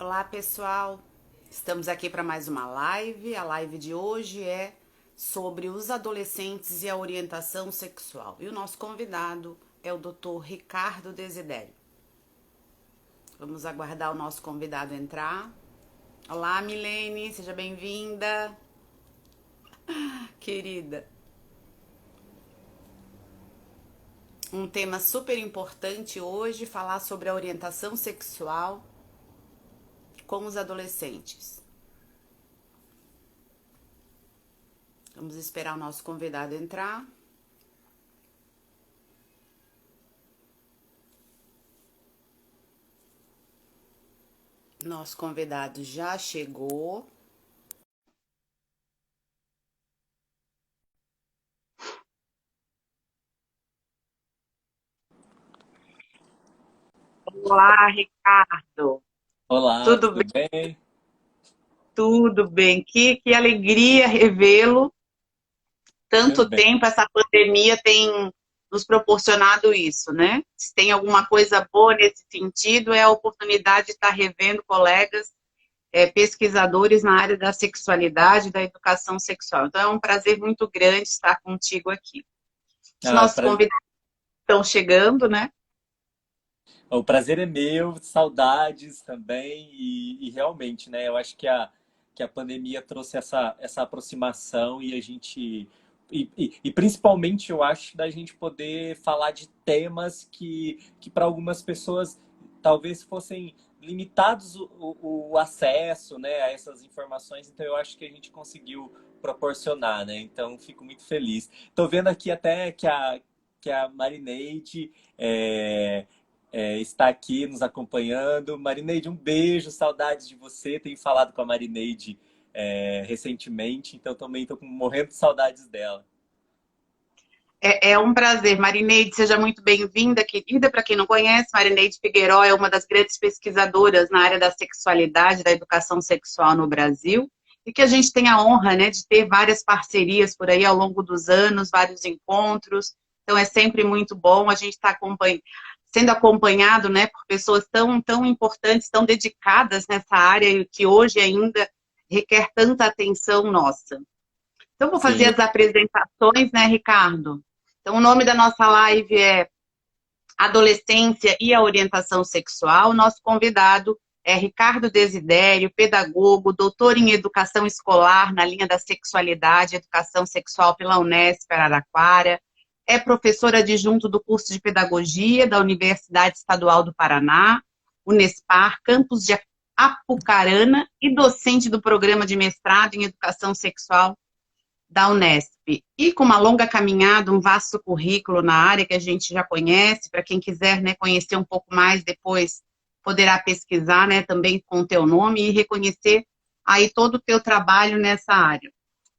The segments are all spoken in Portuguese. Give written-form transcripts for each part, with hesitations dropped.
Olá, pessoal. Estamos aqui para mais uma live. A live de hoje é sobre os adolescentes e a orientação sexual. E o nosso convidado é o Dr. Ricardo Desidério. Vamos aguardar o nosso convidado entrar. Olá, Milene, seja bem-vinda, querida. Um tema super importante hoje, falar sobre a orientação sexual com os adolescentes. Vamos esperar o nosso convidado entrar. Nosso convidado já chegou. Olá, Ricardo. Olá, Tudo tudo bem? bem? Tudo bem. Que alegria revê-lo. Tanto Também. tempo essa pandemia tem nos proporcionado isso, né? Se tem alguma coisa boa nesse sentido, é a oportunidade de estar revendo colegas, pesquisadores na área da sexualidade e da educação sexual. Então, é um prazer muito grande estar contigo aqui. Os Ah, nossos convidados estão chegando, né? o prazer é meu, saudades também, e realmente, né? Eu acho que a pandemia trouxe essa aproximação e a gente. E principalmente eu acho da gente poder falar de temas que para algumas pessoas talvez fossem limitados o acesso, né, a essas informações, então eu acho que a gente conseguiu proporcionar, né? Então fico muito feliz. Estou vendo aqui até que a Marineide está aqui nos acompanhando. Marineide, um beijo, saudades de você. Tenho falado com a Marineide recentemente, então também estou morrendo de saudades dela. É um prazer. Marineide, seja muito bem-vinda, querida. Para quem não conhece, Marineide Figueiró é uma das grandes pesquisadoras na área da sexualidade, da educação sexual no Brasil, e que a gente tem a honra, né, de ter várias parcerias por aí ao longo dos anos, vários encontros. Então é sempre muito bom a gente estar sendo acompanhado, né, por pessoas tão importantes, tão dedicadas nessa área e que hoje ainda requer tanta atenção nossa. Então, vou fazer Sim, as apresentações, né, Ricardo? Então, o nome da nossa live é Adolescência e a Orientação Sexual. Nosso convidado é Ricardo Desidério, pedagogo, doutor em Educação Escolar na linha da Sexualidade e Educação Sexual pela Unesp Araraquara. É professor adjunto do curso de Pedagogia da Universidade Estadual do Paraná, Unespar, campus de Apucarana, e docente do programa de mestrado em Educação Sexual da Unesp. E com uma longa caminhada, um vasto currículo na área que a gente já conhece, para quem quiser, né, conhecer um pouco mais depois, poderá pesquisar, né, também com o teu nome e reconhecer aí todo o teu trabalho nessa área.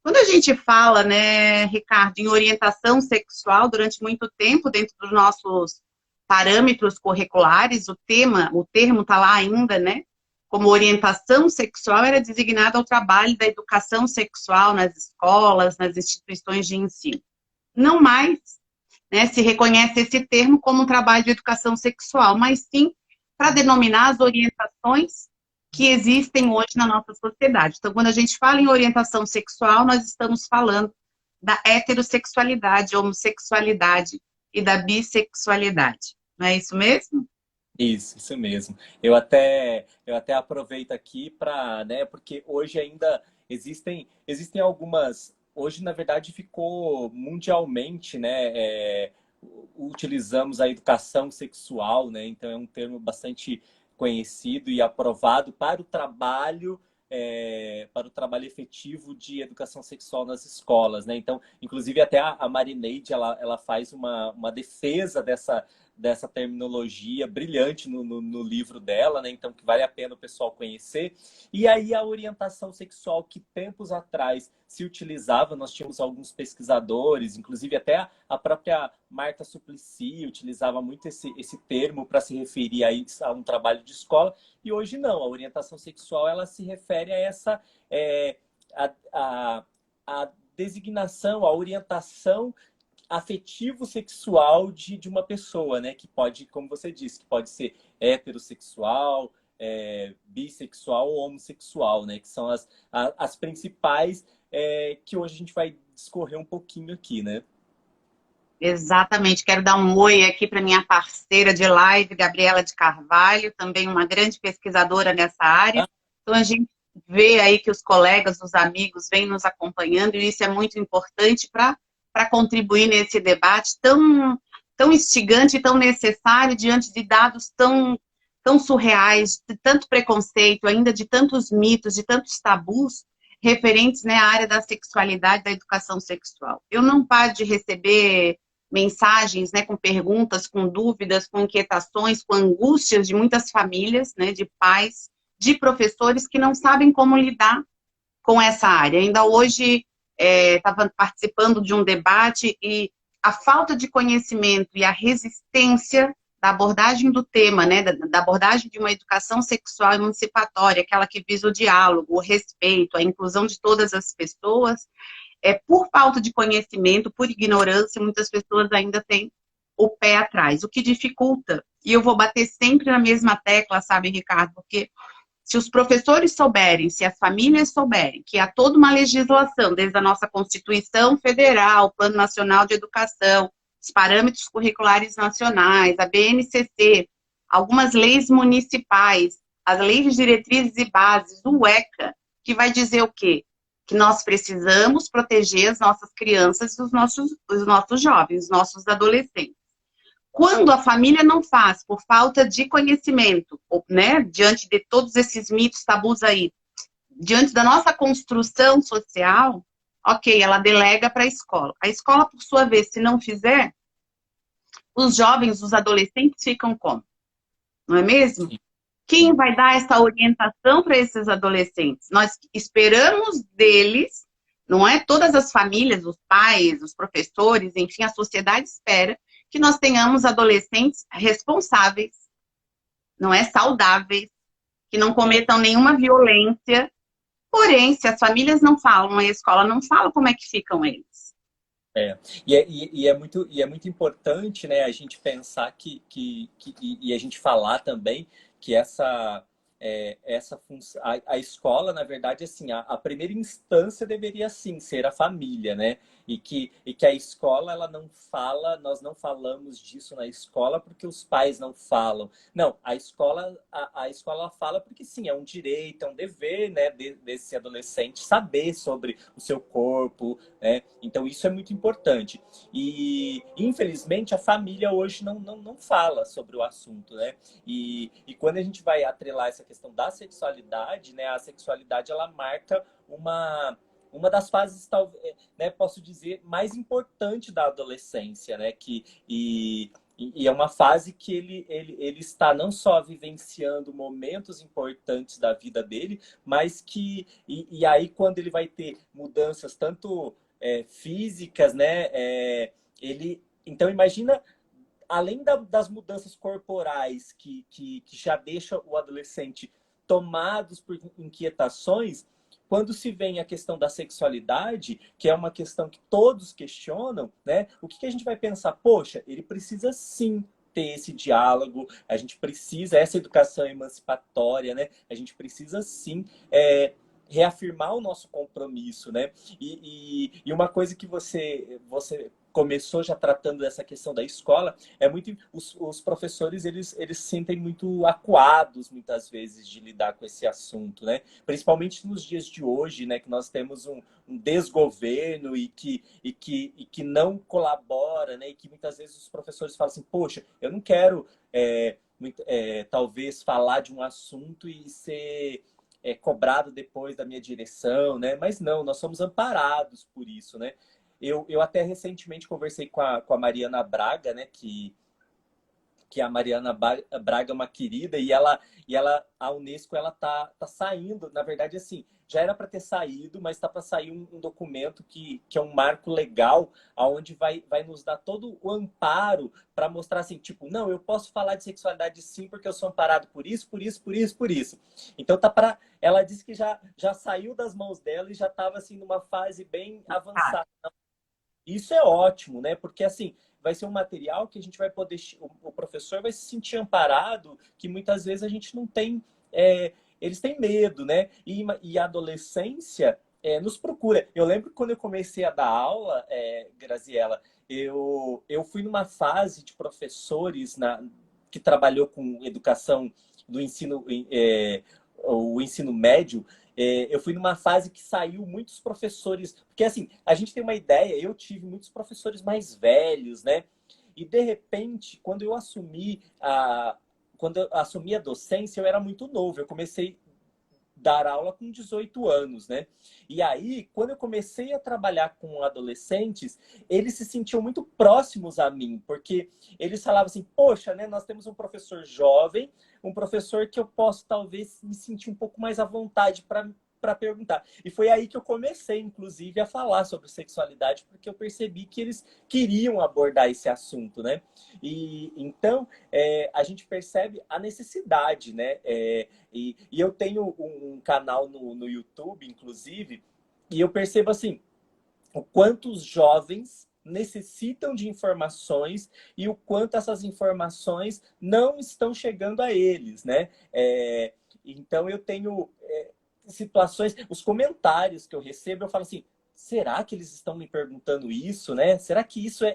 Quando a gente fala, né, Ricardo, em orientação sexual, durante muito tempo, dentro dos nossos parâmetros curriculares, o termo está lá ainda, né? Como orientação sexual era designada ao trabalho da educação sexual nas escolas, nas instituições de ensino. Não mais, né, se reconhece esse termo como um trabalho de educação sexual, mas sim para denominar as orientações que existem hoje na nossa sociedade. Então, quando a gente fala em orientação sexual, nós estamos falando da heterossexualidade, homossexualidade e da bissexualidade. Não é isso mesmo? isso mesmo. Eu até aproveito aqui para, né, porque hoje ainda existem algumas. Hoje, na verdade, ficou mundialmente, né, utilizamos a educação sexual, né, então é um termo bastante conhecido e aprovado para o trabalho efetivo de educação sexual nas escolas, né? Então, inclusive até a Marineide, ela faz uma defesa dessa terminologia brilhante no livro dela, né? Então, que vale a pena o pessoal conhecer. E aí, a orientação sexual que tempos atrás se utilizava, nós tínhamos alguns pesquisadores, inclusive até a própria Marta Suplicy utilizava muito esse termo para se referir a um trabalho de escola, e hoje não. A orientação sexual ela se refere a essa. A, a, a designação, a orientação afetivo sexual de uma pessoa, né? Que pode, como você disse, que pode ser heterossexual, bissexual ou homossexual, né? Que são as principais que hoje a gente vai discorrer um pouquinho aqui, né? Exatamente. Quero dar um oi aqui para minha parceira de live, Gabriela de Carvalho, também uma grande pesquisadora nessa área. Então, a gente vê aí que os colegas, os amigos vêm nos acompanhando, e isso é muito importante para contribuir nesse debate tão instigante e tão necessário diante de dados tão surreais, de tanto preconceito, ainda de tantos mitos, de tantos tabus referentes, né, à área da sexualidade, da educação sexual. Eu não paro de receber mensagens, né, com perguntas, com dúvidas, com inquietações, com angústias de muitas famílias, né, de pais, de professores que não sabem como lidar com essa área. Ainda hoje estava participando de um debate e a falta de conhecimento e a resistência da abordagem do tema, né, da abordagem de uma educação sexual emancipatória, aquela que visa o diálogo, o respeito, a inclusão de todas as pessoas, por falta de conhecimento, por ignorância, muitas pessoas ainda têm o pé atrás, o que dificulta. E eu vou bater sempre na mesma tecla, sabe, Ricardo? Porque se os professores souberem, se as famílias souberem que há toda uma legislação, desde a nossa Constituição Federal, Plano Nacional de Educação, os parâmetros curriculares nacionais, a BNCC, algumas leis municipais, as leis de diretrizes e bases, o ECA, que vai dizer o quê? Que nós precisamos proteger as nossas crianças e os nossos jovens, os nossos adolescentes. Quando a família não faz, por falta de conhecimento, né, diante de todos esses mitos, tabus aí, diante da nossa construção social, ok, ela delega para a escola. A escola, por sua vez, se não fizer, os jovens, os adolescentes ficam como? Não é mesmo? Sim. Quem vai dar essa orientação para esses adolescentes? Nós esperamos deles, não é? Todas as famílias, os pais, os professores, enfim, a sociedade espera que nós tenhamos adolescentes responsáveis, não é? Saudáveis, que não cometam nenhuma violência. Porém, se as famílias não falam, a escola não fala, como é que ficam eles? É. E é muito importante, né, a gente pensar e a gente falar também que essa função, a escola, na verdade, assim, a primeira instância deveria sim ser a família, né? E que a escola, ela não fala, nós não falamos disso na escola porque os pais não falam. Não, a escola fala porque sim, é um direito, é um dever, né, desse adolescente saber sobre o seu corpo, né? Então isso é muito importante. E infelizmente a família hoje não fala sobre o assunto, né? E quando a gente vai atrelar essa questão da sexualidade, né? A sexualidade, ela marca uma das fases, talvez, né, posso dizer, mais importante da adolescência, né? E é uma fase que ele está não só vivenciando momentos importantes da vida dele, mas e aí quando ele vai ter mudanças tanto físicas, né? Então imagina, além das mudanças corporais que já deixa o adolescente tomados por inquietações, quando se vem a questão da sexualidade, que é uma questão que todos questionam, né? O que a gente vai pensar? Poxa, ele precisa sim ter esse diálogo, a gente precisa, essa educação emancipatória, né? A gente precisa sim reafirmar o nosso compromisso, né? E uma coisa que você começou já tratando dessa questão da escola, os professores, eles se sentem muito acuados, muitas vezes, de lidar com esse assunto, né? Principalmente nos dias de hoje, né? Que nós temos um desgoverno e que não colabora, né? E que muitas vezes os professores falam assim, poxa, eu não quero, talvez, falar de um assunto e ser cobrado depois da minha direção, né? Mas não, nós somos amparados por isso, né? Eu até recentemente conversei com a Mariana Braga, né? Que a Mariana Braga é uma querida a Unesco, ela tá saindo, na verdade, assim, já era para ter saído, mas está para sair um documento que é um marco legal, aonde vai nos dar todo o amparo para mostrar assim, tipo, não, eu posso falar de sexualidade sim, porque eu sou amparado por isso, por isso, por isso, por isso. Então ela disse que já saiu das mãos dela e já estava assim numa fase bem avançada. Isso é ótimo, né? Porque assim, vai ser um material que a gente vai poder, o professor vai se sentir amparado, que muitas vezes a gente não tem eles têm medo, né? E a adolescência nos procura. Eu lembro que quando eu comecei a dar aula, Graziela, eu fui numa fase de professores que trabalhou com educação do ensino, o ensino médio. Eu fui numa fase que saiu muitos professores, porque assim, a gente tem uma ideia, eu tive muitos professores mais velhos, né? E de repente, quando eu assumi a docência, eu era muito novo. Eu comecei dar aula com 18 anos, né? E aí, quando eu comecei a trabalhar com adolescentes, eles se sentiam muito próximos a mim, porque eles falavam assim, poxa, né, nós temos um professor jovem, um professor que eu posso talvez me sentir um pouco mais à vontade para perguntar. E foi aí que eu comecei, inclusive, a falar sobre sexualidade, porque eu percebi que eles queriam abordar esse assunto, né? E então a gente percebe a necessidade, né? E eu tenho um canal no YouTube, inclusive, e eu percebo assim, o quanto os jovens necessitam de informações e o quanto essas informações não estão chegando a eles, né? Então eu tenho situações, os comentários que eu recebo, eu falo assim, será que eles estão me perguntando isso, né? Será que isso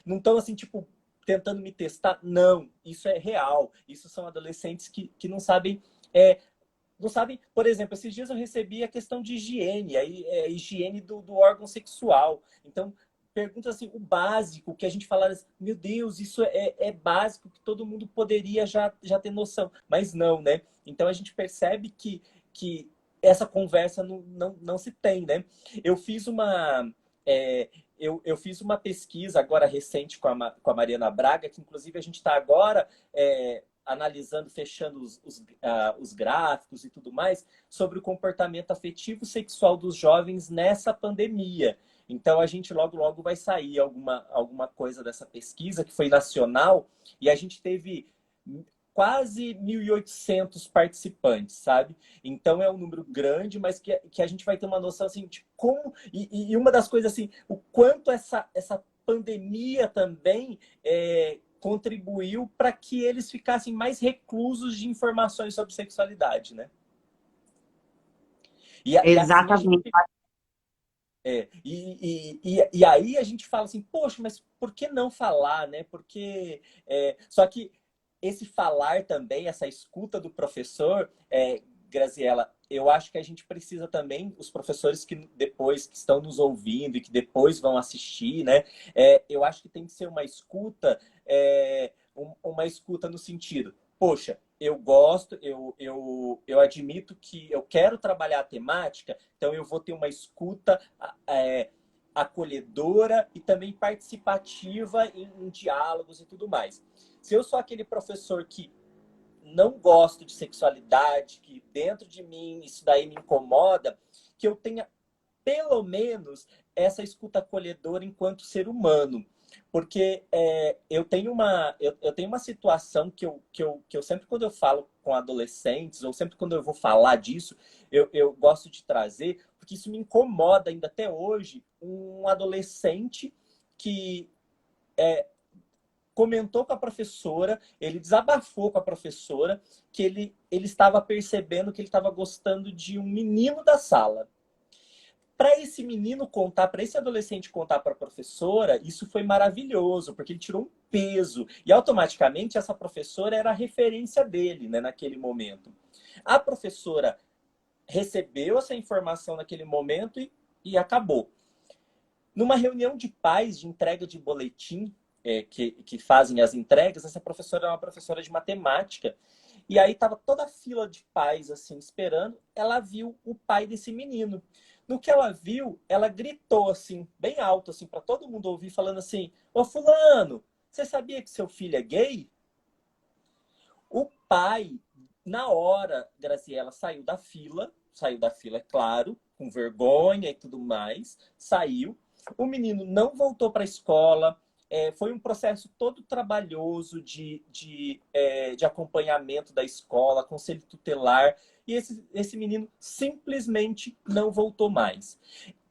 não estão assim, tipo, tentando me testar? Não, isso é real. Isso são adolescentes que não sabem não sabem, por exemplo, esses dias eu recebi a questão de higiene, aí higiene do órgão sexual. Então, pergunta assim, o básico, que a gente fala, meu Deus, isso é básico, que todo mundo poderia já ter noção. Mas não, né? Então a gente percebe que essa conversa não se tem, né? Eu fiz uma. Eu fiz uma pesquisa agora recente com a Mariana Braga, que inclusive a gente está agora analisando, fechando os gráficos e tudo mais, sobre o comportamento afetivo sexual dos jovens nessa pandemia. Então, a gente logo vai sair alguma coisa dessa pesquisa, que foi nacional, e a gente teve quase 1.800 participantes, sabe? Então, é um número grande, mas que a gente vai ter uma noção, assim, de como... E uma das coisas, assim, o quanto essa pandemia também contribuiu para que eles ficassem mais reclusos de informações sobre sexualidade, né? E assim a gente... Exatamente. E aí a gente fala assim, poxa, mas por que não falar, né? Porque... só que esse falar também, essa escuta do professor, Graziela, eu acho que a gente precisa também, os professores que depois que estão nos ouvindo e que depois vão assistir, né? Eu acho que tem que ser uma escuta, uma escuta no sentido, poxa, eu gosto, eu admito que eu quero trabalhar a temática, então eu vou ter uma escuta acolhedora e também participativa em diálogos e tudo mais. Se eu sou aquele professor que não gosto de sexualidade, que dentro de mim isso daí me incomoda, que eu tenha pelo menos essa escuta acolhedora enquanto ser humano. Porque eu tenho uma situação que eu sempre, quando eu falo com adolescentes, ou sempre quando eu vou falar disso, eu gosto de trazer, porque isso me incomoda ainda até hoje, um adolescente que comentou com a professora, ele desabafou com a professora que ele estava percebendo que ele estava gostando de um menino da sala. Para esse menino contar, para esse adolescente contar para a professora, isso foi maravilhoso, porque ele tirou um peso. E automaticamente essa professora era a referência dele, né, naquele momento. A professora recebeu essa informação naquele momento e acabou. Numa reunião de pais de entrega de boletim, que fazem as entregas, essa professora é uma professora de matemática. E aí estava toda a fila de pais assim esperando. Ela viu o pai desse menino. No que ela viu, ela gritou assim, bem alto assim para todo mundo ouvir, falando assim: "Ô fulano, você sabia que seu filho é gay?" O pai, na hora, Graciela saiu da fila, é claro, com vergonha e tudo mais, saiu. O menino não voltou para a escola. Foi um processo todo trabalhoso de acompanhamento da escola, conselho tutelar, e esse menino simplesmente não voltou mais.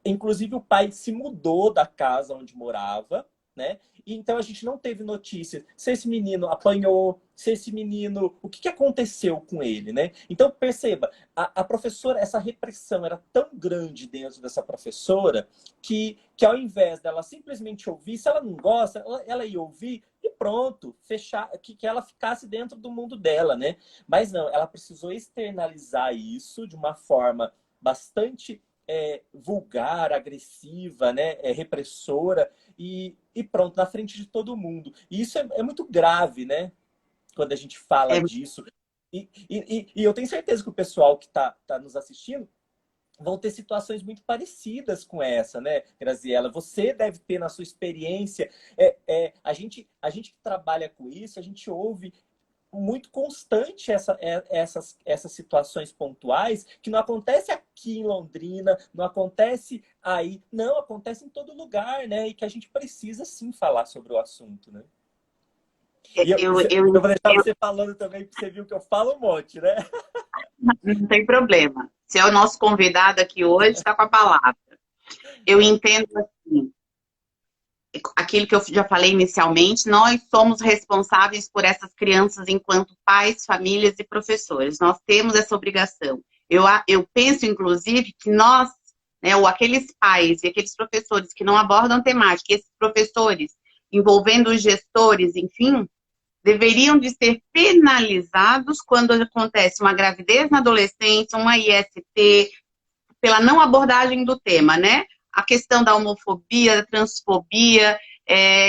Inclusive, o pai se mudou da casa onde morava, né? E então a gente não teve notícias se esse menino apanhou, se esse menino, o que aconteceu com ele, né? Então perceba, a professora, essa repressão era tão grande dentro dessa professora que ao invés dela simplesmente ouvir, se ela não gosta, ela ia ouvir e pronto, fechar, que ela ficasse dentro do mundo dela, né? Mas não, ela precisou externalizar isso de uma forma bastante vulgar, agressiva, né? Repressora e pronto, na frente de todo mundo. E isso é muito grave, né? Quando a gente fala É, disso. E eu tenho certeza que o pessoal que tá nos assistindo vão ter situações muito parecidas com essa, né, Graziela? Você deve ter na sua experiência. A gente que trabalha com isso, a gente ouve muito constante essas situações pontuais que não acontece aqui em Londrina, não acontece aí, não, acontece em todo lugar, né? E que a gente precisa sim falar sobre o assunto, né? E eu vou deixar você falando também, porque você viu que eu falo um monte, né? não tem problema. Você é o nosso convidado aqui hoje, está com a palavra. Eu entendo assim, aquilo que eu já falei inicialmente, nós somos responsáveis por essas crianças enquanto pais, famílias e professores. Nós temos essa obrigação. Eu penso, inclusive, que nós, né, ou aqueles pais e aqueles professores que não abordam temática, esses professores envolvendo os gestores, enfim, deveriam de ser penalizados quando acontece uma gravidez na adolescência, uma IST, pela não abordagem do tema, né? A questão da homofobia, da transfobia,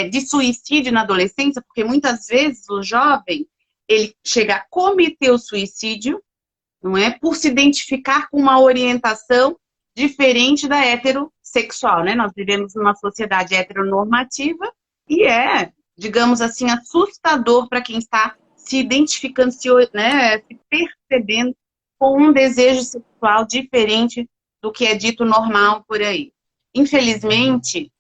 de suicídio na adolescência, porque muitas vezes o jovem, ele chega a cometer o suicídio, não é? Por se identificar com uma orientação diferente da heterossexual, né? Nós vivemos numa sociedade heteronormativa e digamos assim, assustador para quem está se identificando, se percebendo com um desejo sexual diferente do que é dito normal por aí. Infelizmente,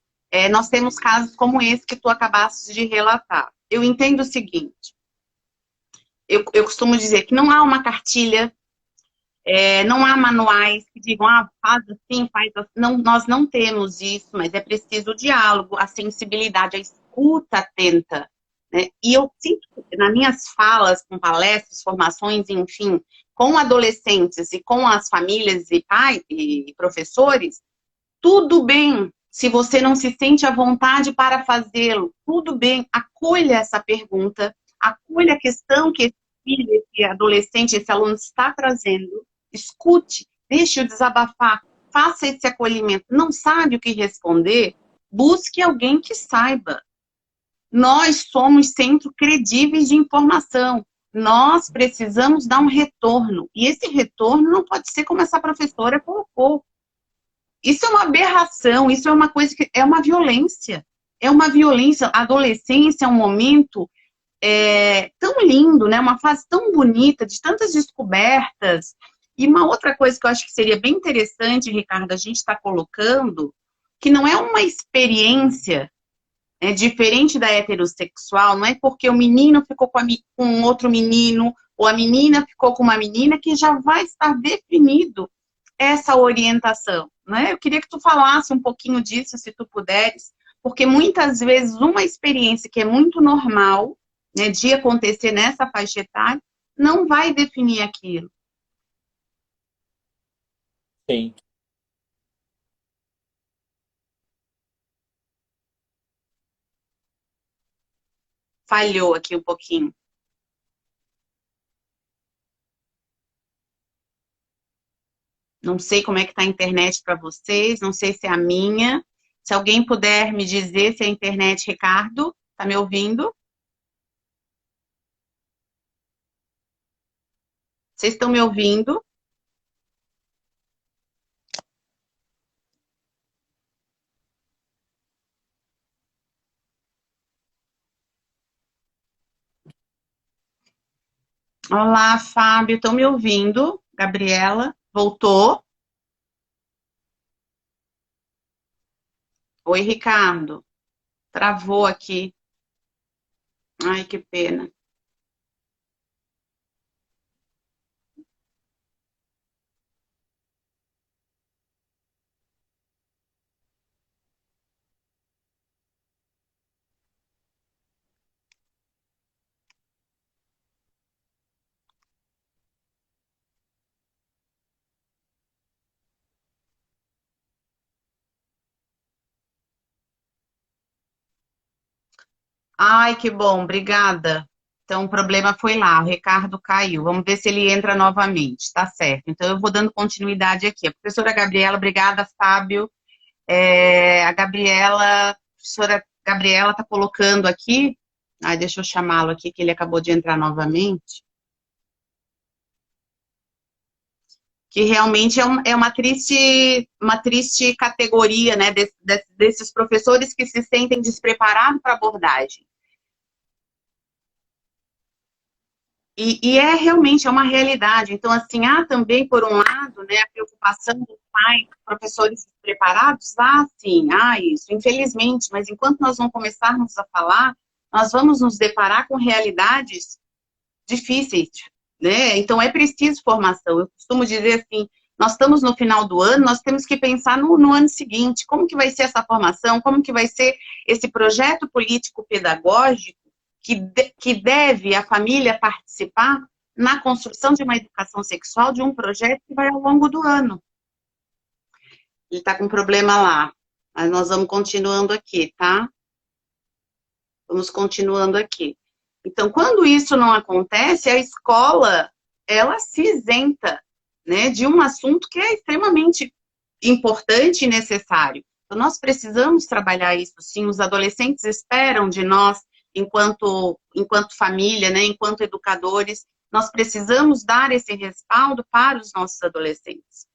nós temos casos como esse que tu acabaste de relatar. Eu entendo o seguinte, eu costumo dizer que não há uma cartilha, não há manuais que digam, faz assim, faz assim. Não, nós não temos isso, mas é preciso o diálogo, a sensibilidade, a escuta atenta. Né? E eu sinto, nas minhas falas, com palestras, formações, enfim, com adolescentes e com as famílias e pais e professores, tudo bem se você não se sente à vontade para fazê-lo. Tudo bem, acolha essa pergunta, acolha a questão que esse filho, esse adolescente, esse aluno está trazendo, escute, deixe-o desabafar, faça esse acolhimento. Não sabe o que responder? Busque alguém que saiba. Nós somos centro credíveis de informação. Nós precisamos dar um retorno. E esse retorno não pode ser como essa professora colocou. Isso é uma aberração, isso é uma coisa que é uma violência. É uma violência. A adolescência é um momento tão lindo, né? Uma fase tão bonita, de tantas descobertas. E uma outra coisa que eu acho que seria bem interessante, Ricardo, a gente está colocando, que não é uma experiência diferente da heterossexual, não é porque o menino ficou com outro menino, ou a menina ficou com uma menina, que já vai estar definido essa orientação, né? Eu queria que tu falasse um pouquinho disso, se tu puderes, porque muitas vezes uma experiência que é muito normal, né, de acontecer nessa faixa etária, não vai definir aquilo. Sim. Falhou aqui um pouquinho. Não sei como é que está a internet para vocês, não sei se é a minha. Se alguém puder me dizer se é a internet, Ricardo, tá me ouvindo? Vocês estão me ouvindo? Olá, Fábio, estão me ouvindo? Gabriela, voltou? Oi, Ricardo. Travou aqui. Ai, que pena. Ai, que bom, obrigada. Então, o problema foi lá, o Ricardo caiu. Vamos ver se ele entra novamente, tá certo. Então, eu vou dando continuidade aqui. A professora Gabriela, obrigada, Fábio. A professora Gabriela está colocando aqui. Ai, deixa eu chamá-lo aqui, que ele acabou de entrar novamente. Que realmente é uma triste categoria, né, desses professores que se sentem despreparados para abordagem. E é realmente é uma realidade. Então, assim, há também, por um lado, né, a preocupação dos pais, professores preparados, sim, isso, infelizmente, mas enquanto nós não começarmos a falar, nós vamos nos deparar com realidades difíceis, né? Então, é preciso formação. Eu costumo dizer assim, nós estamos no final do ano, nós temos que pensar no ano seguinte, como que vai ser essa formação, como que vai ser esse projeto político-pedagógico que deve a família participar na construção de uma educação sexual, de um projeto que vai ao longo do ano. Ele está com um problema lá, mas nós vamos continuando aqui, tá? Vamos continuando aqui. Então, quando isso não acontece, a escola, ela se isenta, né, de um assunto que é extremamente importante e necessário. Então, nós precisamos trabalhar isso, sim. Os adolescentes esperam de nós, enquanto família, né, enquanto educadores, nós precisamos dar esse respaldo para os nossos adolescentes.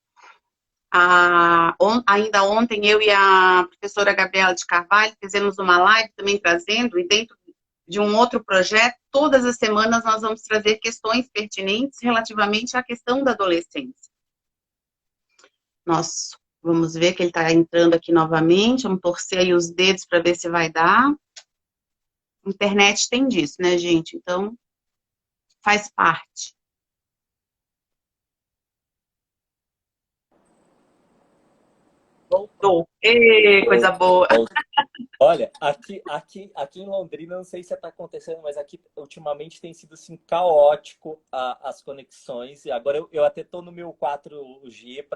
Ainda ontem, eu e a professora Gabriela de Carvalho fizemos uma live também trazendo, e dentro de um outro projeto, todas as semanas nós vamos trazer questões pertinentes relativamente à questão da adolescência. Nós vamos ver que ele está entrando aqui novamente, vamos torcer aí os dedos para ver se vai dar. Internet tem disso, né, gente? Então, faz parte. Voltou. Ê, coisa boa. Olha, aqui em Londrina, não sei se está acontecendo, mas aqui ultimamente tem sido assim caótico as conexões. E agora eu até estou no meu 4G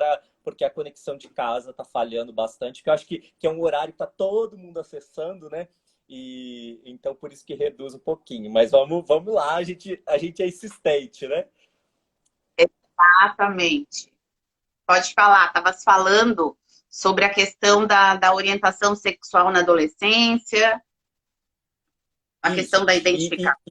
porque a conexão de casa está falhando bastante, que eu acho que é um horário que está todo mundo acessando, né? E então por isso que reduz um pouquinho. Mas vamos lá, a gente é insistente, né? Exatamente. Pode falar, estavas falando sobre a questão da orientação sexual na adolescência, a Isso. questão da identificação.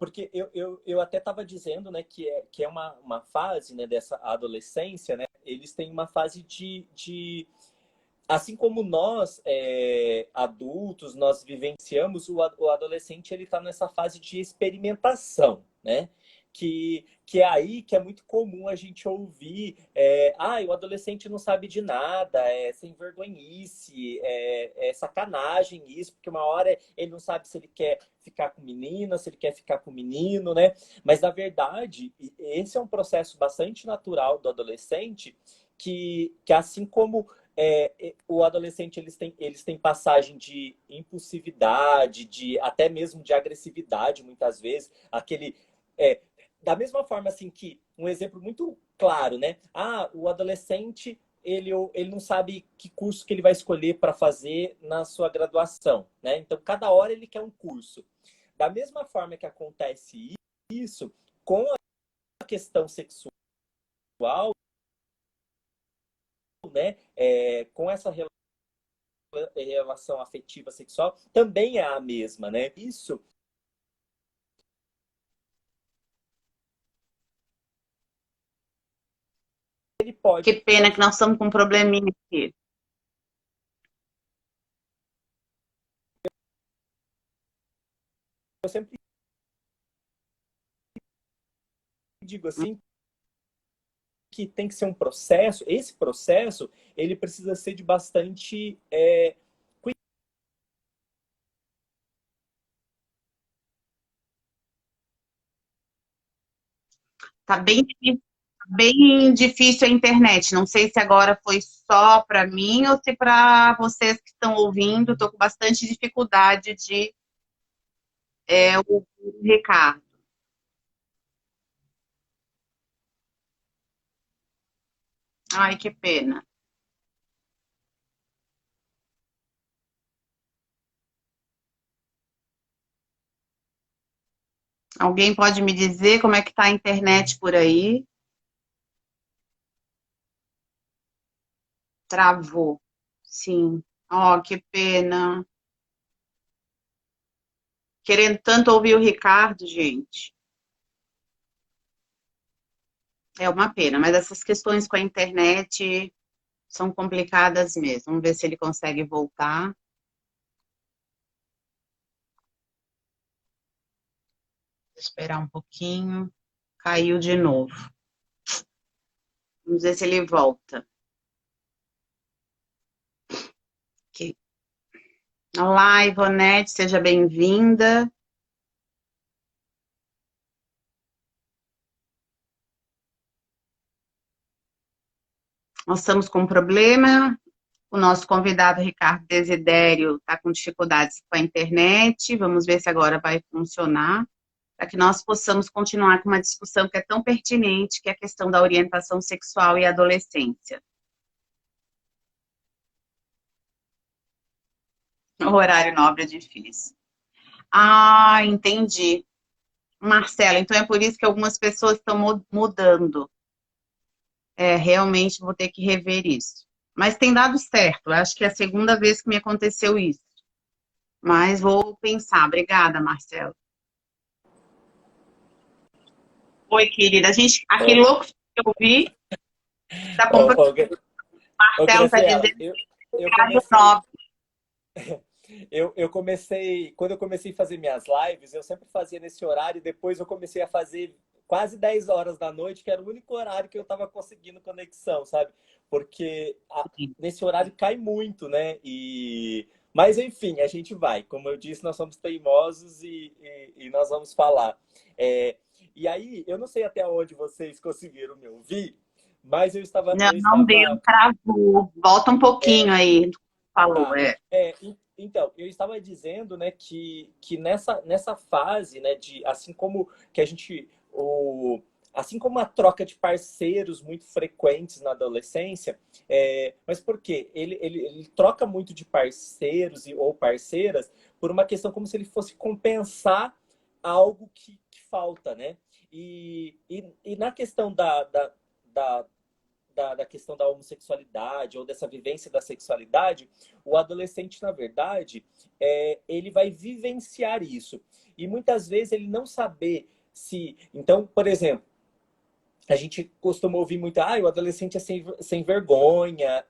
Porque eu até estava dizendo, né, que é uma fase, né, dessa adolescência, né, eles têm uma fase assim como nós, adultos, nós vivenciamos, o adolescente ele está nessa fase de experimentação, né? Que é aí que é muito comum a gente ouvir, o adolescente não sabe de nada, é sem vergonhice, é sacanagem isso, porque uma hora ele não sabe se ele quer ficar com menina, se ele quer ficar com menino, né? Mas na verdade, esse é um processo bastante natural do adolescente, que assim como o adolescente eles têm passagem de impulsividade, de até mesmo de agressividade, muitas vezes, da mesma forma assim que um exemplo muito claro, né? O adolescente ele não sabe que curso que ele vai escolher para fazer na sua graduação, né? Então cada hora ele quer um curso. Da mesma forma que acontece isso com a questão sexual, né? Com essa relação afetiva sexual também é a mesma, né? Isso ele Que pode. pena que nós estamos com um probleminha aqui. Eu sempre digo assim que tem que ser um processo. Esse processo ele precisa ser de bastante Tá bem difícil a internet. Não sei se agora foi só para mim ou se para vocês que estão ouvindo. Estou com bastante dificuldade de o Ricardo. Ai, que pena. Alguém pode me dizer como é que está a internet por aí? Travou. Sim. Oh, que pena. Querendo tanto ouvir o Ricardo, gente. É uma pena, mas essas questões com a internet são complicadas mesmo. Vamos ver se ele consegue voltar. Vou esperar um pouquinho. Caiu de novo. Vamos ver se ele volta. Aqui. Olá, Ivonete, seja bem-vinda. Nós estamos com um problema. O nosso convidado, Ricardo Desidério, está com dificuldades com a internet. Vamos ver se agora vai funcionar, para que nós possamos continuar com uma discussão que é tão pertinente, que é a questão da orientação sexual e adolescência. O horário nobre é difícil. Ah, entendi. Marcela, então é por isso que algumas pessoas estão mudando. É, realmente vou ter que rever isso. Mas tem dado certo. Acho que é a segunda vez que me aconteceu isso. Mas vou pensar. Obrigada, Marcela. Oi, querida. Aquele Ô, louco que eu vi, está ô, comprando. ô, Marcelo está Graciela, dizendo eu que é comecei, nobre. quando eu comecei a fazer minhas lives, eu sempre fazia nesse horário, e depois eu comecei a fazer quase 10 horas da noite, que era o único horário que eu estava conseguindo conexão, sabe? Porque nesse horário cai muito, né? Mas enfim, a gente vai. Como eu disse, nós somos teimosos e nós vamos falar. É, e aí, eu não sei até onde vocês conseguiram me ouvir, mas Não, não deu, travou. Volta um pouquinho aí. Falou, Tá. é. Então, eu estava dizendo, né, que nessa fase, né, de assim como que a gente assim como a troca de parceiros muito frequentes na adolescência, mas por quê? Ele troca muito de parceiros ou parceiras por uma questão como se ele fosse compensar algo que falta, né? E na questão da, da questão da homossexualidade ou dessa vivência da sexualidade, o adolescente, na verdade, ele vai vivenciar isso. E muitas vezes ele não saber se... Então, por exemplo, a gente costuma ouvir muito, o adolescente é sem vergonha,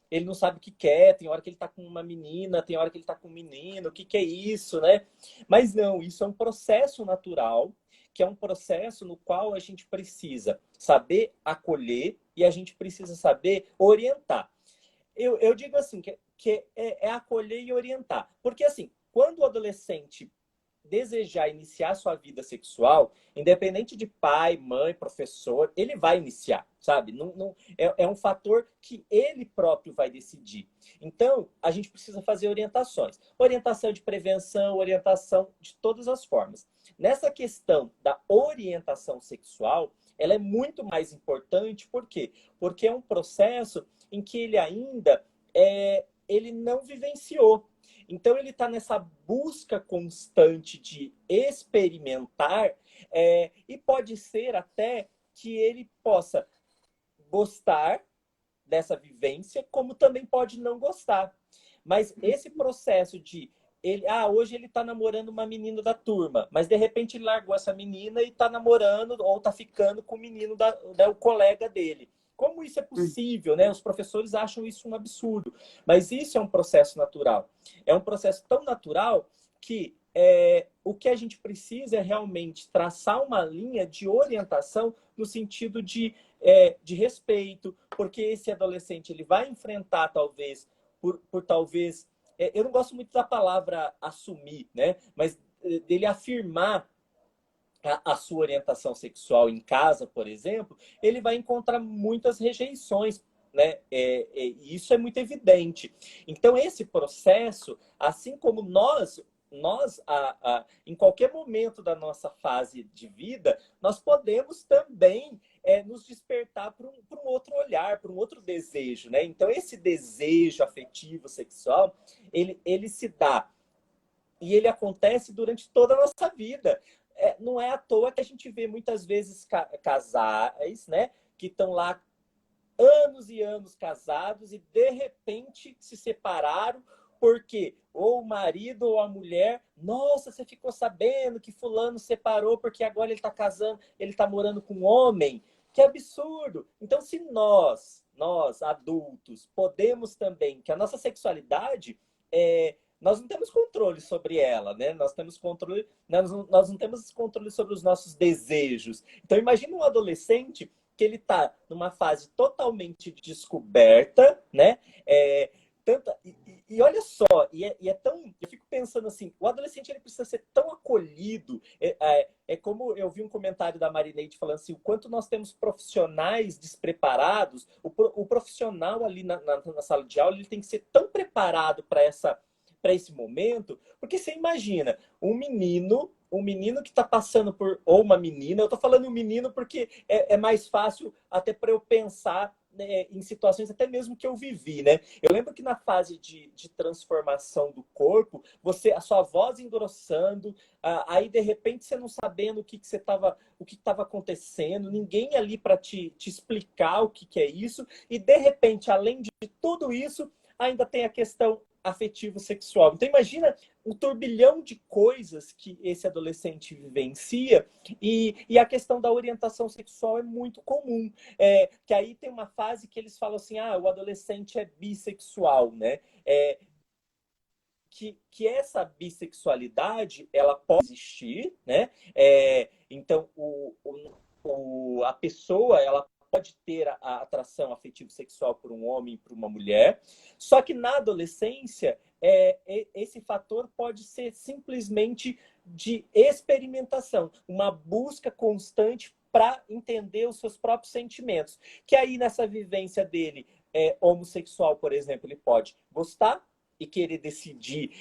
ele não sabe o que quer, tem hora que ele tá com uma menina, tem hora que ele tá com um menino, o que que é isso, né? Mas não, isso é um processo natural, que é um processo no qual a gente precisa saber acolher e a gente precisa saber orientar. Eu digo assim, que é acolher e orientar. Porque assim, quando o adolescente desejar iniciar sua vida sexual, independente de pai, mãe, professor, ele vai iniciar, sabe? É um fator que ele próprio vai decidir. Então, a gente precisa fazer orientações. Orientação de prevenção, orientação de todas as formas. Nessa questão da orientação sexual, ela é muito mais importante, por quê? Porque é um processo em que ele ainda ele não vivenciou. Então, ele está nessa busca constante de experimentar, e pode ser até que ele possa gostar dessa vivência, como também pode não gostar. Mas esse processo de hoje ele está namorando uma menina da turma, mas de repente ele largou essa menina e está namorando ou está ficando com o menino o colega dele. Como isso é possível, né? Os professores acham isso um absurdo, mas isso é um processo natural. É um processo tão natural que o que a gente precisa é realmente traçar uma linha de orientação no sentido de respeito, porque esse adolescente ele vai enfrentar talvez por talvez eu não gosto muito da palavra assumir, né? Mas dele afirmar a sua orientação sexual em casa, por exemplo, ele vai encontrar muitas rejeições, né? E isso é muito evidente. Então, esse processo, assim como nós em qualquer momento da nossa fase de vida, nós podemos também nos despertar para um outro olhar, para um outro desejo, né? Então, esse desejo afetivo, sexual, ele se dá e ele acontece durante toda a nossa vida. não é à toa que a gente vê muitas vezes casais, né, que estão lá anos e anos casados e de repente se separaram porque ou o marido ou a mulher, nossa, você ficou sabendo que fulano separou porque agora ele está casando, ele está morando com um homem. Que absurdo! Então, se nós adultos, podemos também, que a nossa sexualidade nós não temos controle sobre ela, né? Nós temos controle, nós não temos controle sobre os nossos desejos. Então, imagina um adolescente que ele está numa fase totalmente de descoberta, né? E olha só, e é tão. Eu fico pensando assim, o adolescente ele precisa ser tão acolhido. É como eu vi um comentário da Marineide falando assim, o quanto nós temos profissionais despreparados, o profissional ali na sala de aula ele tem que ser tão preparado para esse momento, porque você imagina, um menino que está passando por, ou uma menina, eu estou falando um menino porque é mais fácil até para eu pensar, né, em situações até mesmo que eu vivi, né? Eu lembro que na fase de transformação do corpo, a sua voz engrossando, aí de repente você não sabendo o que estava acontecendo, ninguém ali para te explicar o que é isso, e de repente, além de tudo isso, ainda tem a questão afetivo sexual. Então imagina o turbilhão de coisas que esse adolescente vivencia e a questão da orientação sexual é muito comum. Que aí tem uma fase que eles falam assim, o adolescente é bissexual, né? Que essa bissexualidade ela pode existir, né? Então a pessoa ela pode ter a atração afetivo-sexual por um homem e por uma mulher, só que na adolescência esse fator pode ser simplesmente de experimentação, uma busca constante para entender os seus próprios sentimentos. Que aí nessa vivência dele homossexual, por exemplo, ele pode gostar e querer decidir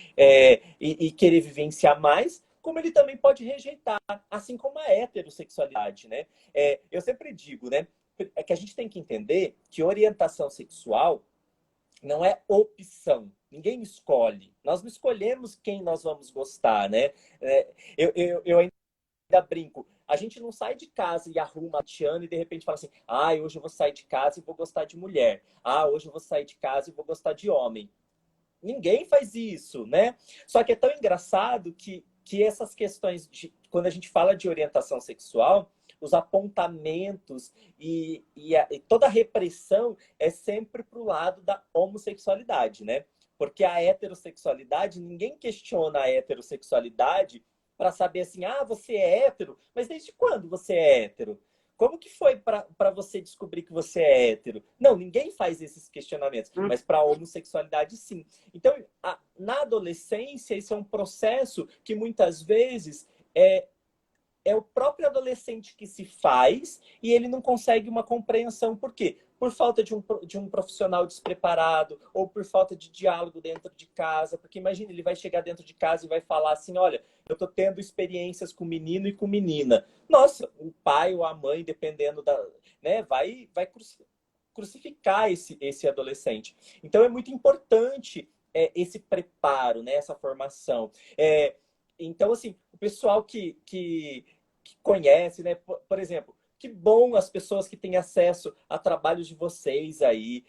e querer vivenciar mais, como ele também pode rejeitar, assim como a heterossexualidade, né? Eu sempre digo, né? Que a gente tem que entender que orientação sexual não é opção. Ninguém escolhe. Nós não escolhemos quem nós vamos gostar, né? Eu ainda brinco. A gente não sai de casa e arruma a ano e de repente fala assim, hoje eu vou sair de casa e vou gostar de mulher. Hoje eu vou sair de casa e vou gostar de homem. Ninguém faz isso, né? Só que é tão engraçado que essas questões, quando a gente fala de orientação sexual, os apontamentos e toda a repressão é sempre para o lado da homossexualidade, né? Porque a heterossexualidade, ninguém questiona a heterossexualidade para saber assim, você é hétero, mas desde quando você é hétero? Como que foi para você descobrir que você é hétero? Não, ninguém faz esses questionamentos, mas para a homossexualidade, sim. Então, na adolescência, isso é um processo que muitas vezes é o próprio adolescente que se faz e ele não consegue uma compreensão. Por quê? Por falta de um profissional despreparado ou por falta de diálogo dentro de casa. Porque imagina, ele vai chegar dentro de casa e vai falar assim, olha, eu estou tendo experiências com menino e com menina. Nossa, o pai ou a mãe, dependendo né, vai crucificar esse adolescente. Então é muito importante esse preparo, né, essa formação. Então, assim, o pessoal que conhece, né? Por exemplo, que bom as pessoas que têm acesso a trabalhos de vocês aí.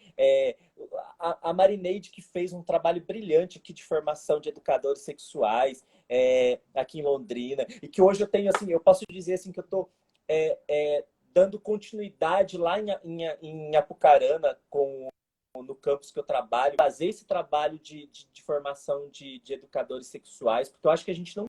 A Marineide que fez um trabalho brilhante aqui de formação de educadores sexuais aqui em Londrina. E que hoje eu tenho, assim, eu posso dizer assim que eu estou dando continuidade lá em Apucarana no campus que eu trabalho, fazer esse trabalho de formação de educadores sexuais, porque eu acho que a gente não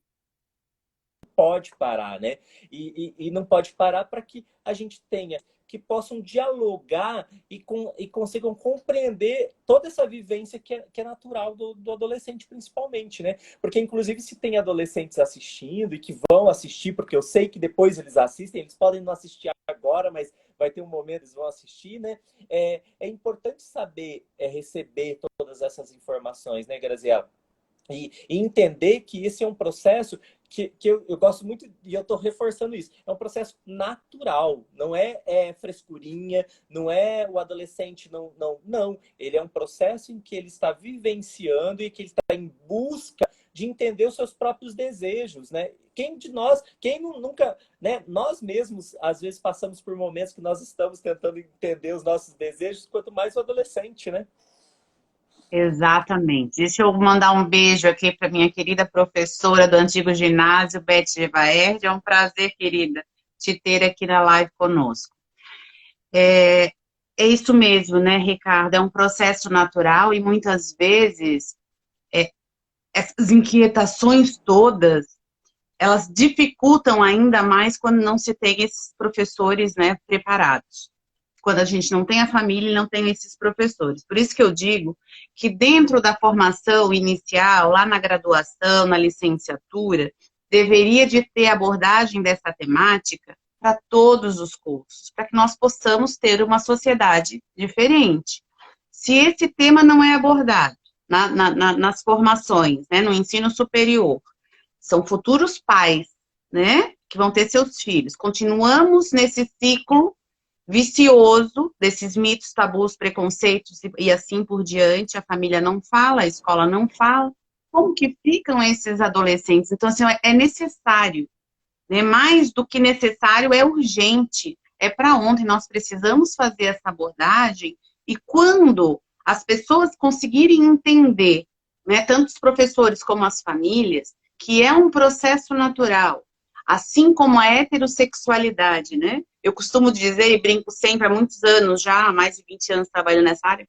pode parar, né? E não pode parar para que a gente tenha, que possam dialogar e consigam compreender toda essa vivência que é natural do adolescente, principalmente, né? Porque, inclusive, se tem adolescentes assistindo e que vão assistir, porque eu sei que depois eles assistem, eles podem não assistir agora, mas vai ter um momento eles vão assistir, né? É importante saber receber todas essas informações, né, Graziela? E entender que esse é um processo que eu gosto muito, e eu estou reforçando isso, é um processo natural, não é frescurinha, não é o adolescente, não. Ele é um processo em que ele está vivenciando e que ele está em busca de entender os seus próprios desejos, né? Quem de nós, quem nunca, né? Nós mesmos, às vezes, passamos por momentos que nós estamos tentando entender os nossos desejos, quanto mais o adolescente, né? Exatamente. Deixa eu mandar um beijo aqui para minha querida professora do antigo ginásio, Beth Gevaerd. É um prazer, querida, te ter aqui na live conosco. É isso mesmo, né, Ricardo? É um processo natural e muitas vezes essas inquietações todas, elas dificultam ainda mais quando não se tem esses professores, né, preparados. Quando a gente não tem a família e não tem esses professores. Por isso que eu digo que dentro da formação inicial, lá na graduação, na licenciatura, deveria de ter abordagem dessa temática para todos os cursos, para que nós possamos ter uma sociedade diferente. Se esse tema não é abordado nas formações, né, no ensino superior, são futuros pais, né, que vão ter seus filhos. Continuamos nesse ciclo vicioso desses mitos, tabus, preconceitos e assim por diante. A família não fala, a escola não fala. Como que ficam esses adolescentes? Então, assim, é necessário, né? Mais do que necessário, é urgente. É para ontem. Nós precisamos fazer essa abordagem e quando as pessoas conseguirem entender, né, tanto os professores como as famílias, que é um processo natural, assim como a heterossexualidade, né? Eu costumo dizer e brinco sempre há muitos anos já, há mais de 20 anos trabalhando nessa área,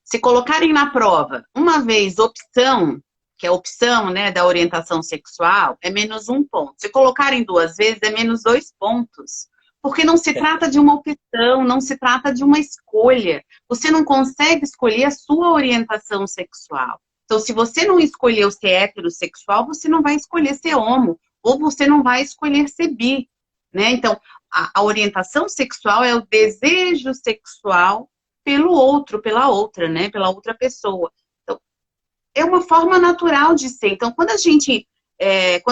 se colocarem na prova uma vez opção, que é a opção, né, da orientação sexual, é -1 ponto. Se colocarem 2 vezes, é -2 pontos. Porque não se trata de uma opção, não se trata de uma escolha. Você não consegue escolher a sua orientação sexual. Então, se você não escolheu ser heterossexual, você não vai escolher ser homo, ou você não vai escolher ser bi, né? Então, a orientação sexual é o desejo sexual pelo outro, pela outra, né? Pela outra pessoa. Então, é uma forma natural de ser. Então, quando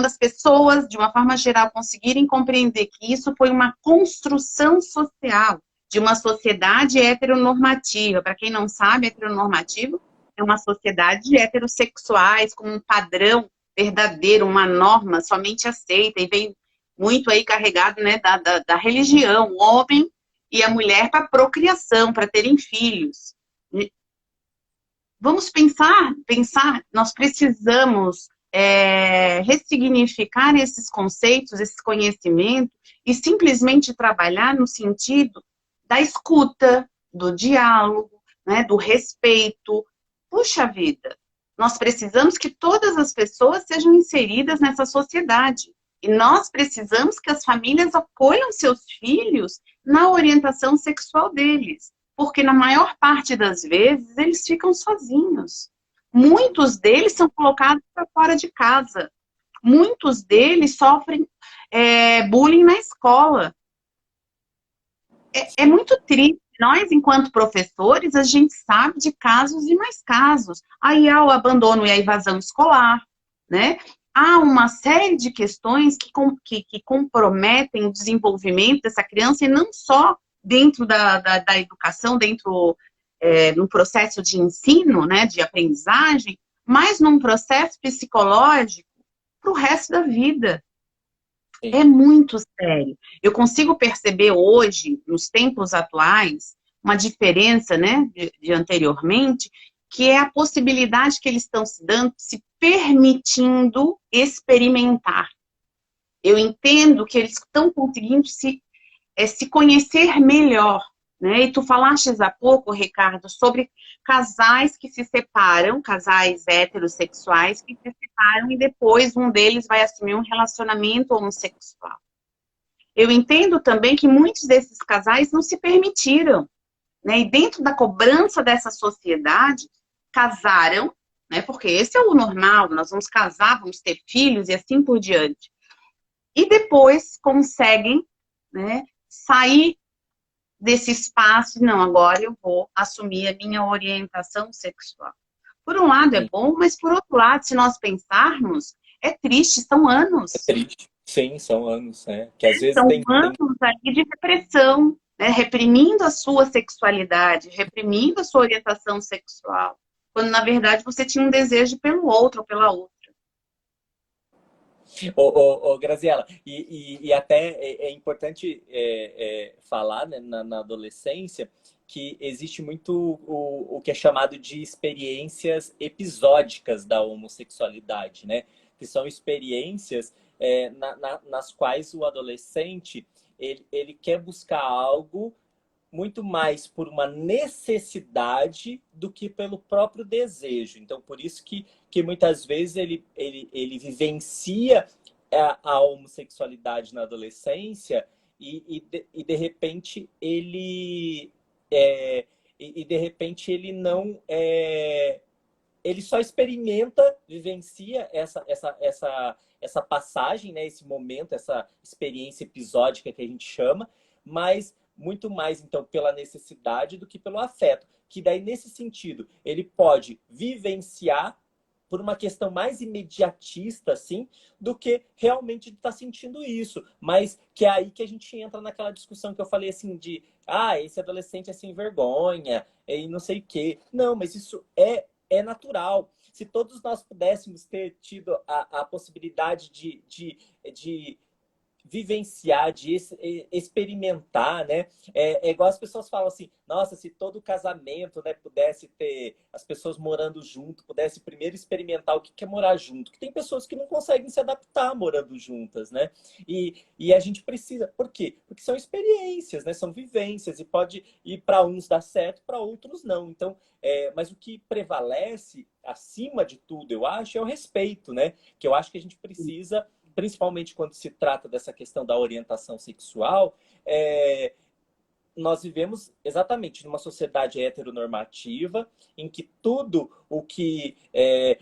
as pessoas, de uma forma geral, conseguirem compreender que isso foi uma construção social de uma sociedade heteronormativa. Para quem não sabe, heteronormativo é uma sociedade de heterossexuais com um padrão verdadeiro, uma norma somente aceita, e vem muito aí carregado, né, da religião, o homem e a mulher para procriação, para terem filhos. Vamos pensar, nós precisamos ressignificar esses conceitos, esse conhecimento, e simplesmente trabalhar no sentido da escuta, do diálogo, né, do respeito. Puxa vida, nós precisamos que todas as pessoas sejam inseridas nessa sociedade. E nós precisamos que as famílias acolham seus filhos na orientação sexual deles. Porque na maior parte das vezes eles ficam sozinhos. Muitos deles são colocados para fora de casa. Muitos deles sofrem bullying na escola. É muito triste. Nós, enquanto professores, a gente sabe de casos e mais casos. Aí há o abandono e a evasão escolar, né? Há uma série de questões que comprometem o desenvolvimento dessa criança, e não só dentro da educação, no processo de ensino, né, de aprendizagem, mas num processo psicológico para o resto da vida. Sim. É muito sério. Eu consigo perceber hoje, nos tempos atuais, uma diferença, né, de anteriormente, que é a possibilidade que eles estão se dando, se permitindo experimentar. Eu entendo que eles estão conseguindo se conhecer melhor, né? E tu falaste há pouco, Ricardo, sobre casais que se separam, casais heterossexuais que se separam e depois um deles vai assumir um relacionamento homossexual. Eu entendo também que muitos desses casais não se permitiram, né? E dentro da cobrança dessa sociedade, casaram, né? Porque esse é o normal, nós vamos casar, vamos ter filhos e assim por diante. E depois conseguem, né, sair desse espaço, não, agora eu vou assumir a minha orientação sexual. Por um lado é bom, mas por outro lado, se nós pensarmos, é triste, são anos. É triste, sim, são anos, né? Que às vezes são anos aí de repressão, né? Reprimindo a sua sexualidade, reprimindo a sua orientação sexual, quando na verdade você tinha um desejo pelo outro ou pela outra. Graziela, e até é importante falar, né, na adolescência que existe muito o que é chamado de experiências episódicas da homossexualidade, né? Que são experiências nas quais o adolescente ele quer buscar algo muito mais por uma necessidade do que pelo próprio desejo. Então, por isso que muitas vezes ele vivencia a homossexualidade na adolescência e de repente de repente ele não ele só experimenta, vivencia essa passagem, né, esse momento, essa experiência episódica que a gente chama, mas muito mais, então, pela necessidade do que pelo afeto. Que daí, nesse sentido, ele pode vivenciar por uma questão mais imediatista, assim, do que realmente estar sentindo isso. Mas que é aí que a gente entra naquela discussão que eu falei, assim, de esse adolescente é sem vergonha, e não sei o quê. Não, mas isso é natural. Se todos nós pudéssemos ter tido a possibilidade de vivenciar, de experimentar, né? É igual as pessoas falam assim, nossa, se todo casamento, né, pudesse ter as pessoas morando junto, pudesse primeiro experimentar o que é morar junto, que tem pessoas que não conseguem se adaptar morando juntas, né? E a gente precisa, por quê? Porque são experiências, né? São vivências, e pode ir para uns dar certo, para outros não. Então, mas o que prevalece acima de tudo, eu acho, é o respeito, né? Que eu acho que a gente precisa, principalmente quando se trata dessa questão da orientação sexual, nós vivemos exatamente numa sociedade heteronormativa, em que tudo o que...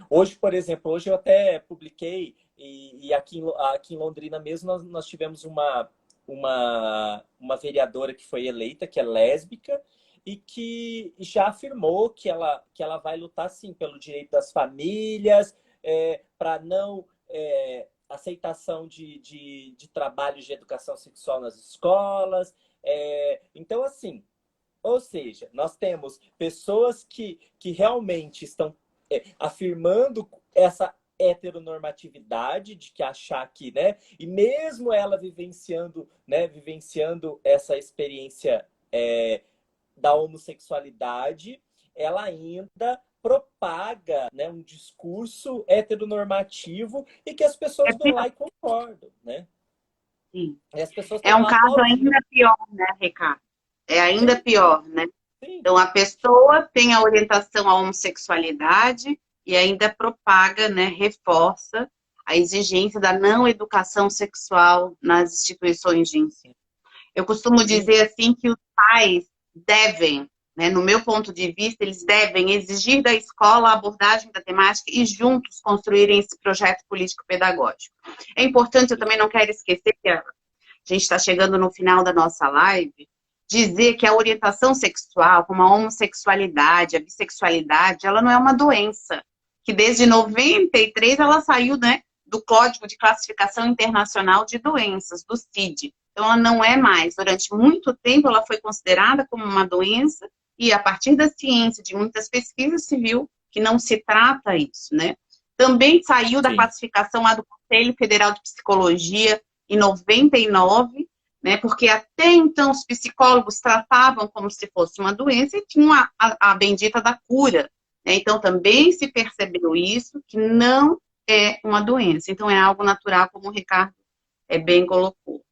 hoje, por exemplo, hoje eu até publiquei, e aqui em Londrina mesmo, nós tivemos uma vereadora que foi eleita, que é lésbica, e que já afirmou que ela vai lutar, sim, pelo direito das famílias, para não... aceitação de trabalhos de educação sexual nas escolas. Então, assim, ou seja, nós temos pessoas que realmente estão afirmando essa heteronormatividade de que achar que, né, e mesmo ela vivenciando, né, vivenciando essa experiência da homossexualidade, ela ainda propaga, né, um discurso heteronormativo e que as É pessoas vão pior, lá e concordam, né? sim. E as pessoas É estão um lá caso aplaudindo. ainda pior, né, Ricardo? É ainda Sim, pior, né? sim, Então, a pessoa tem a orientação à homossexualidade e ainda propaga, né, reforça a exigência da não educação sexual nas instituições de ensino. Eu costumo sim, dizer assim que os pais devem, né, no meu ponto de vista, eles devem exigir da escola a abordagem da temática e juntos construírem esse projeto político-pedagógico. É importante, eu também não quero esquecer que a gente está chegando no final da nossa live, dizer que a orientação sexual, como a homossexualidade, a bissexualidade, ela não é uma doença, que desde 93 ela saiu, né, do Código de Classificação Internacional de Doenças, do CID. Então, ela não é mais. Durante muito tempo, ela foi considerada como uma doença e, a partir da ciência, de muitas pesquisas, se viu que não se trata isso, né? Também saiu da sim. classificação lá do Conselho Federal de Psicologia em 99, né? Porque até então os psicólogos tratavam como se fosse uma doença e tinham a bendita da cura, né? Então, também se percebeu isso, que não é uma doença. Então, é algo natural, como o Ricardo bem colocou.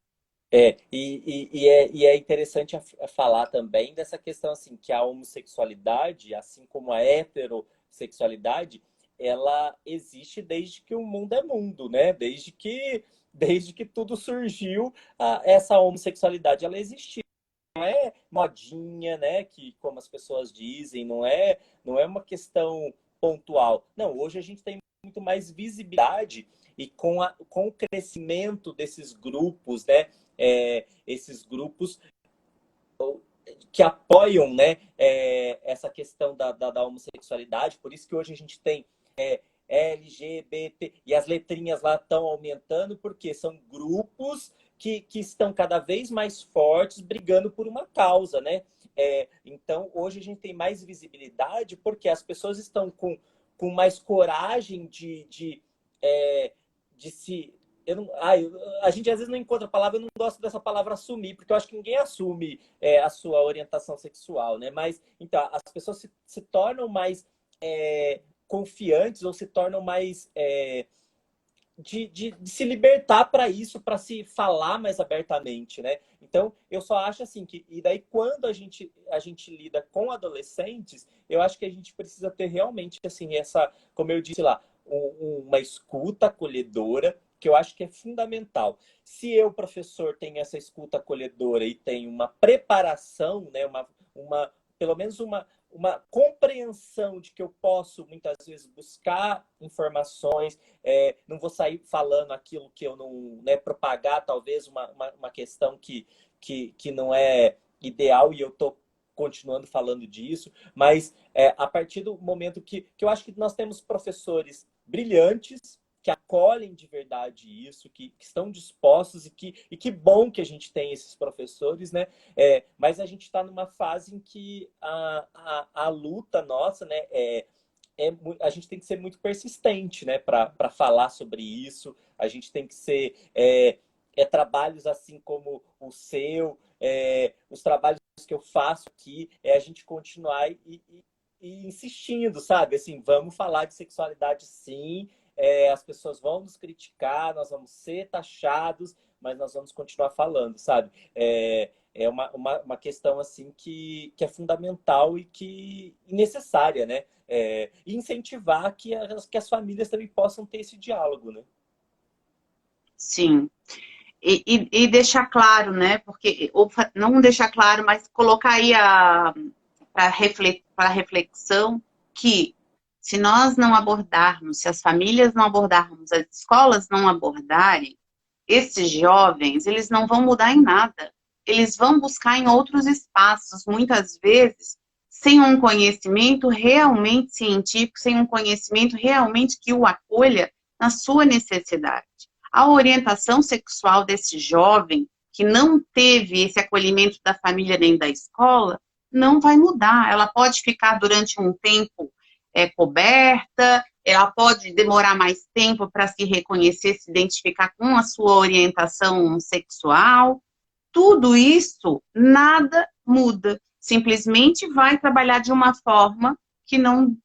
E é interessante falar também dessa questão assim, que a homossexualidade, assim como a heterossexualidade, ela existe desde que o mundo é mundo, né? Desde que tudo surgiu, essa homossexualidade ela existiu. Não é modinha, né? Que como as pessoas dizem, não é uma questão pontual. Não, hoje a gente tem muito mais visibilidade e com o crescimento desses grupos, né? Esses grupos que apoiam, né, essa questão da homossexualidade. Por isso que hoje a gente tem LGBT e as letrinhas lá estão aumentando, porque são grupos que estão cada vez mais fortes brigando por uma causa, né? Então, hoje a gente tem mais visibilidade porque as pessoas estão com mais coragem de se eu não, a gente às vezes não encontra a palavra, eu não gosto dessa palavra assumir, porque eu acho que ninguém assume a sua orientação sexual, né? Mas, então, as pessoas se tornam mais confiantes ou se tornam mais de se libertar para isso, para se falar mais abertamente, né? Então, eu só acho assim que, e daí quando a gente lida com adolescentes, eu acho que a gente precisa ter realmente, assim, essa, como eu disse lá, uma escuta acolhedora, que eu acho que é fundamental. Se eu, professor, tenho essa escuta acolhedora e tenho uma preparação, né, pelo menos uma compreensão de que eu posso, muitas vezes, buscar informações, não vou sair falando aquilo que eu não... Né, propagar, talvez, uma questão que não é ideal e eu estou continuando falando disso, mas a partir do momento que eu acho que nós temos professores brilhantes, que acolhem de verdade isso, que estão dispostos e que bom que a gente tem esses professores, né? Mas a gente está numa fase em que a luta nossa, né, a gente tem que ser muito persistente, né, para falar sobre isso. A gente tem que ser trabalhos assim como o seu, os trabalhos que eu faço aqui, a gente continuar e insistindo, sabe? Assim, vamos falar de sexualidade sim, as pessoas vão nos criticar, nós vamos ser taxados, mas nós vamos continuar falando, sabe? É uma questão assim que é fundamental e necessária, né? E incentivar que as famílias também possam ter esse diálogo, né? Sim. E deixar claro, né? Porque, ou não deixar claro, mas colocar aí para reflexão que se nós não abordarmos, se as famílias não abordarmos, as escolas não abordarem, esses jovens, eles não vão mudar em nada. Eles vão buscar em outros espaços, muitas vezes, sem um conhecimento realmente científico, sem um conhecimento realmente que o acolha na sua necessidade. A orientação sexual desse jovem, que não teve esse acolhimento da família nem da escola, não vai mudar. Ela pode ficar durante um tempo coberta, ela pode demorar mais tempo para se reconhecer, se identificar com a sua orientação sexual. Tudo isso, nada muda. Simplesmente vai trabalhar de uma forma que não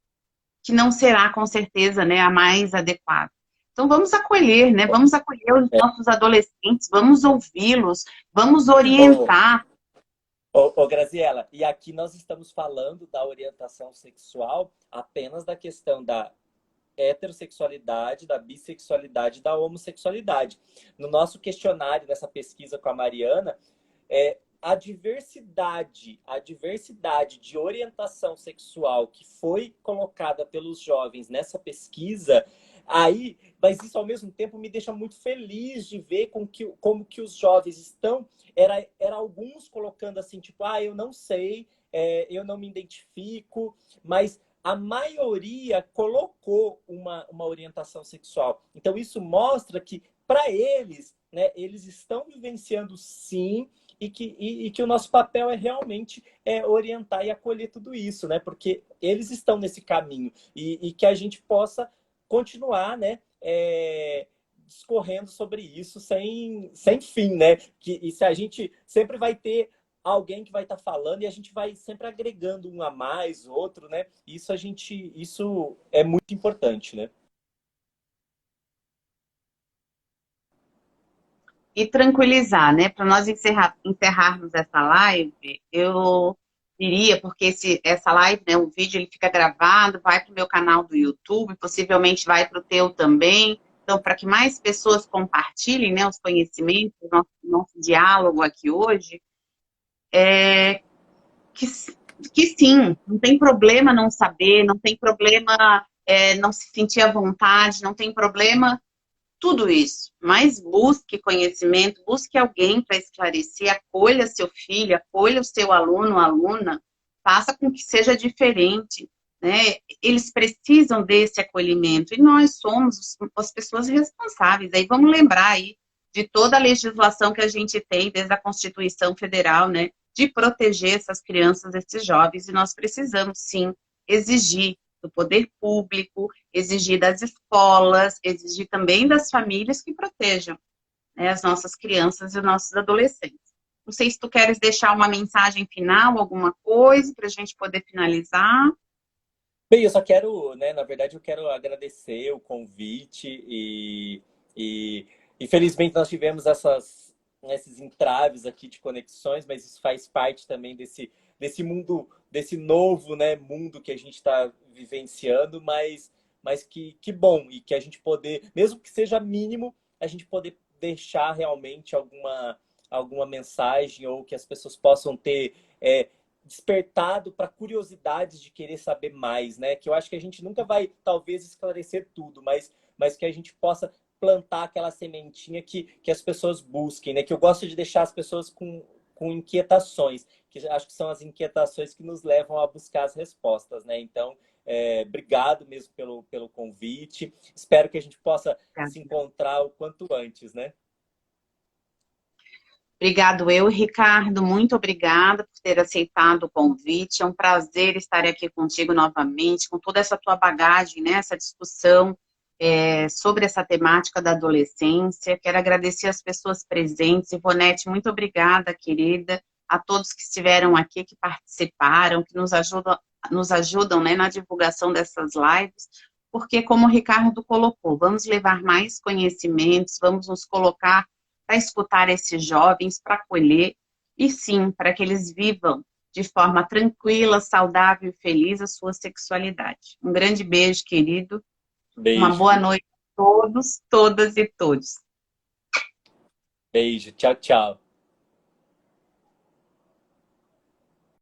será, com certeza, né, a mais adequada. Então, vamos acolher, né? Vamos acolher os nossos adolescentes, vamos ouvi-los, vamos orientar. Graziela, e aqui nós estamos falando da orientação sexual apenas da questão da heterossexualidade, da bissexualidade, da homossexualidade. No nosso questionário, nessa pesquisa com a Mariana, a diversidade de orientação sexual que foi colocada pelos jovens nessa pesquisa, mas isso ao mesmo tempo me deixa muito feliz de ver como que os jovens estão, era alguns colocando assim, tipo, eu não sei, eu não me identifico, mas a maioria colocou uma orientação sexual. Então isso mostra que, para eles, né, eles estão vivenciando sim, e que o nosso papel é realmente orientar e acolher tudo isso, né? Porque eles estão nesse caminho e que a gente possa continuar, né, discorrendo sobre isso sem fim, né? E se a gente sempre vai ter alguém que vai estar falando e a gente vai sempre agregando um a mais, outro, né? Isso é muito importante, né? E tranquilizar, né? Para nós encerrarmos essa live, eu diria, porque essa live, né, o vídeo ele fica gravado, vai para o meu canal do YouTube, possivelmente vai para o teu também. Então, para que mais pessoas compartilhem, né, os conhecimentos, nosso diálogo aqui hoje, que sim, não tem problema não saber, não tem problema não se sentir à vontade, não tem problema tudo isso, mas busque conhecimento, busque alguém para esclarecer, acolha seu filho, acolha o seu aluno, aluna, faça com que seja diferente, né? Eles precisam desse acolhimento e nós somos as pessoas responsáveis. Aí vamos lembrar aí de toda a legislação que a gente tem, desde a Constituição Federal, né? De proteger essas crianças, esses jovens, e nós precisamos sim exigir do poder público, exigir das escolas, exigir também das famílias que protejam, né, as nossas crianças e os nossos adolescentes. Não sei se tu queres deixar uma mensagem final, alguma coisa, para a gente poder finalizar. Bem, eu só quero, né, na verdade, eu quero agradecer o convite e infelizmente nós tivemos esses entraves aqui de conexões, mas isso faz parte também desse mundo, desse novo, né, mundo que a gente está vivenciando, mas que bom, e que a gente poder, mesmo que seja mínimo, a gente poder deixar realmente alguma mensagem ou que as pessoas possam ter despertado para curiosidades de querer saber mais, né? Que eu acho que a gente nunca vai, talvez, esclarecer tudo, mas que a gente possa plantar aquela sementinha que as pessoas busquem, né? Que eu gosto de deixar as pessoas com inquietações, que acho que são as inquietações que nos levam a buscar as respostas, né? Então, obrigado mesmo pelo convite. Espero que a gente possa se encontrar o quanto antes, né? Obrigado Ricardo, muito obrigada por ter aceitado o convite. É um prazer estar aqui contigo novamente, com toda essa tua bagagem, né, essa discussão sobre essa temática da adolescência. Quero agradecer as pessoas presentes. Ivonete, muito obrigada, querida, a todos que estiveram aqui, que participaram, que nos ajudam, né, na divulgação dessas lives, porque, como o Ricardo colocou, vamos levar mais conhecimentos, vamos nos colocar para escutar esses jovens, para acolher, e sim, para que eles vivam de forma tranquila, saudável e feliz a sua sexualidade. Um grande beijo, querido. Uma Beijo. boa noite a todos, todas e todos. Beijo. Tchau, tchau.